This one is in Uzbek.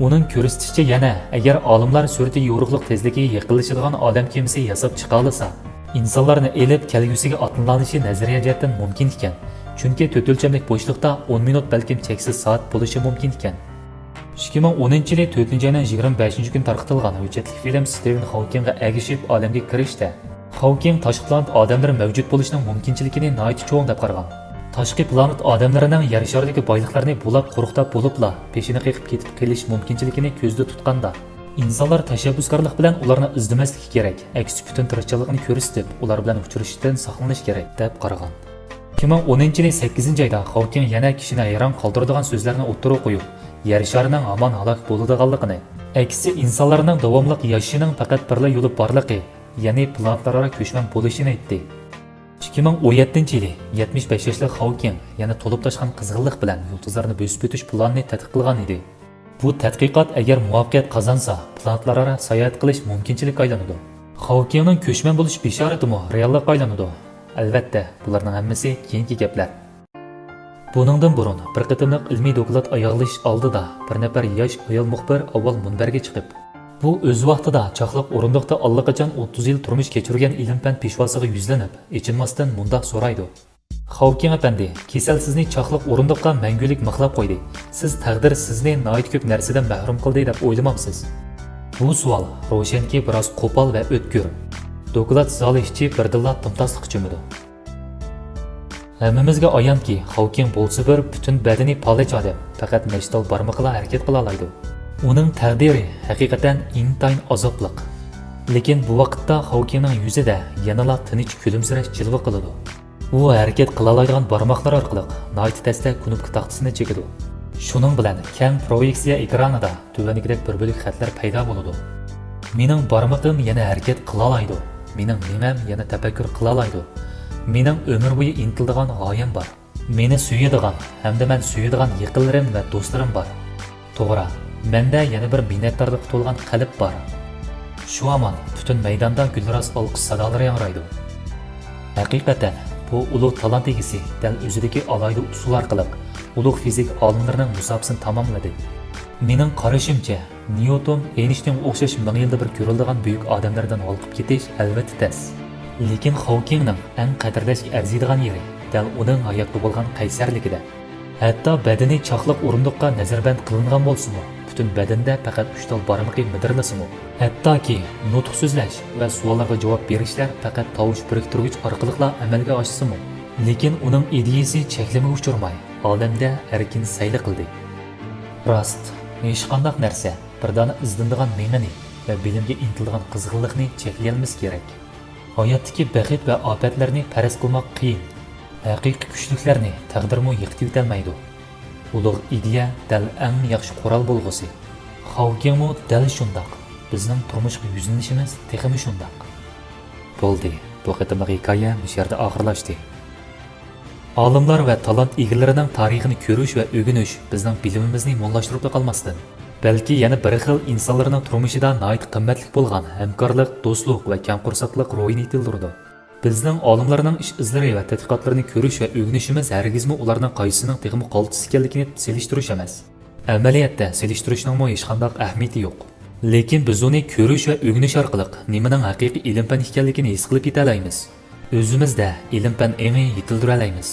Uning ko'rsatishicha yana agar olimlar surati yorug'liq tezligiga yaqinlashadigan odam kemasi yasab chiqa olsa, insonlarni elib kelgusiga otlanishi nazariya jihatdan mumkin ekan. Chunki 4 o'lchamlik bo'shliqda 10 minut balkim cheksiz soat bo'lishi mumkin ekan. 2010-yili 4-oyning 25-kun tarqatilgan hujjatli film Stephen Hawkingga ergishib olamga kirishda Hawking tashqi planet odamlar mavjud bo'lishining mumkinchiligini nihoyat cho'ng deb qaragan. Tashqi planet odamlarining yer sharidagi boyliqlarni bulab quruqda bo'libla peshini qiqib ketib qelish mumkinchiligini ko'zda tutganda, insonlar tashabbuskorlik bilan ularni izlamasligi kerak, aksi butun tirikchilikni ko'rsatib, ular bilan uchrashishdan saqlanish kerak deb qaragan. 2010-yili 8-oyda Hawking yana kishini hayron qoldiradigan so'zlarni o'ttirib qo'yib, yer sharining hamon halok bo'ladiganligini, aksi insonlarning davomli yashishining faqat birla yo'li borligi, ya'ni planetlararo ko'chman bo'lishini aytdi. 2017-yili 75 yoshli Hawking yana to'lib toshgan qizg'inlik bilan yulduzlarni bosib o'tish planini tadqiq qilgan edi. Bu tadqiqot agar muvaffaqiyat qozonsa, planetlararo sayohat qilish mumkinchilikka aylanadi. Hawkingning ko'chman bo'lish bishoratimi reallikka aylanadi. Albatta, bularning hammasi keyingi gaplar. Buningdan burun bir qatimliq ilmiy doklad oyoqlash oldida bir nafar yosh ayol muxbir avval munbarga chiqib, bu o'z vaqtida chaqliq o'rindiqda allaqachon 30 yil turmush kechirgan ilm-fan peshvosiga yuzlanib, echinmasdan mundaq so'raydi. Hawking apandi, kasal sizni chaqliq o'rindiqqa mangulik mixlab qo'ydi. Siz taqdir sizni nihoyat ko'p narsadan mahrum qildi deb o'ylamamsiz? Bu savol ro'shanki biroz qo'pol va o'tkir. Doklad zali ichi birdilla timtasliq cho'midi. Hammamizga ayonki, Hawking bo'lsa bir butun badani palach odam, faqat nechtal barmoqlar harakat qila oladi. Uning taqdiri haqiqatan intayin azobliq. Lekin bu vaqtda Hawkingning yuzida yanala tinch kulimsirash jilva qiladi. U harakat qila oladigan barmoqlar orqali nihoyat tezda knopka taxtasini chekadi. Shuning bilan keng proyeksiya ekranida tuvaniqdek bir bo'lik xatlar paydo bo'ladi. Mening barmoqim yana harakat qila oladi. Mening nimam yana tafakkur qila oladi. Mening umr bo'yi intiladigan g'oyam bor. Meni suyadigan hamda men suyadigan yaqinlarim va do'stlarim bor. To'g'ri, menda yana bir minnatdorlik to'lgan qalb bor. Shu amon butun maydonda gulroz olqish sadolari yangraydi. Haqiqatan bu ulug' talant egasi dal o'zidagi alayli usul orqali ulug' fizik olimlarining musobaqasini tamomladi. Mening qarashimcha, Newton, Einstein o'xshash ming yilda bir ko'riladigan buyuk odamlardan olqib ketish albatta tez. Lekin Hawkingning eng qadrlashga arziydigan yeri dal uning hayotda bo'lgan qaysarligida. Hatto badani chaqliq o'rindiqqa nazarband qilingan bo'lsa-mu, butun badanda faqat 3 tal barmoqi midirlasimi, hattoki nutq so'zlash va savollarga javob berishlar faqat tovush biriktiruvchi orqali amalga oshsa-mu, lekin uning ideyasi cheklamaga uchirmay, olamda erkin sayli qildi. Rost, hech qanday narsa birdana izlanadigan mengani va bilimga intiladigan qizg'inlikni cheklaymiz kerak. Hayotdagi baxit va ofatlarni faraz qilmoq qiyin. Haqiqiy kuchliklarni taqdirmo yiqitib o'tolmaydi. Ulug' ideya dal eng yaxshi qoral bo'lg'usi. Hawkingmo dal shundoq. Bizning turmushga yuzlanishimiz texmi shundoq. Bo'ldi. Bu qatimli hikoya bu yerda oxirlashdi. Olimlar va talant egalarining tarixini ko'rish va o'rganish bizning bilimimizni mo'llashtirib qolmasdan, balki yana bir xil insonlarning turmushida nihoyat qimmatli bo'lgan hamkorlik, do'stlik va kamqursaqlik ruhini yetildirdi. Bizning olimlarning ish izlari va tadqiqotlarini ko'rish va o'rganishimiz hargizmi ularning qaysisining texmi qoltisi ekanligini selishtirish emas. Amaliyotda selishtirishning hech qanday ahamiyati yo'q. Lekin biz uni ko'rish va o'rganish orqali nimaning haqiqiy ilm-fan ekanligini his qilib yeta olamiz. O'zimizda ilm-fan eng yetildira olamiz.